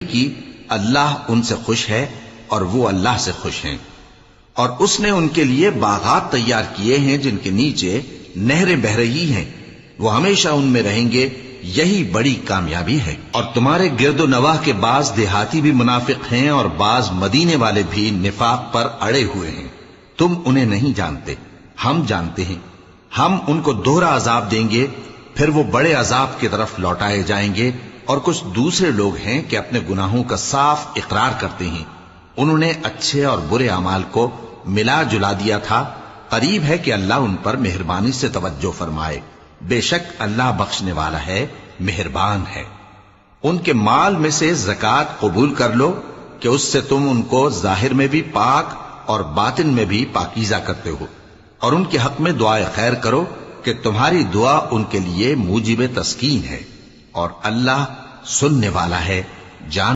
کی اللہ ان سے خوش ہے اور وہ اللہ سے خوش ہیں، اور اس نے ان کے لیے باغات تیار کیے ہیں جن کے نیچے نہریں بہہ رہی ہیں، وہ ہمیشہ ان میں رہیں گے، یہی بڑی کامیابی ہے۔ اور تمہارے گرد و نواح کے بعض دیہاتی بھی منافق ہیں اور بعض مدینے والے بھی نفاق پر اڑے ہوئے ہیں، تم انہیں نہیں جانتے، ہم جانتے ہیں۔ ہم ان کو دوہرا عذاب دیں گے، پھر وہ بڑے عذاب کی طرف لوٹائے جائیں گے۔ اور کچھ دوسرے لوگ ہیں کہ اپنے گناہوں کا صاف اقرار کرتے ہیں، انہوں نے اچھے اور برے اعمال کو ملا جلا دیا تھا، قریب ہے کہ اللہ ان پر مہربانی سے توجہ فرمائے، بے شک اللہ بخشنے والا ہے، مہربان ہے۔ ان کے مال میں سے زکوٰۃ قبول کر لو کہ اس سے تم ان کو ظاہر میں بھی پاک اور باطن میں بھی پاکیزہ کرتے ہو، اور ان کے حق میں دعائے خیر کرو کہ تمہاری دعا ان کے لیے موجب تسکین ہے، اور اللہ سننے والا ہے، جان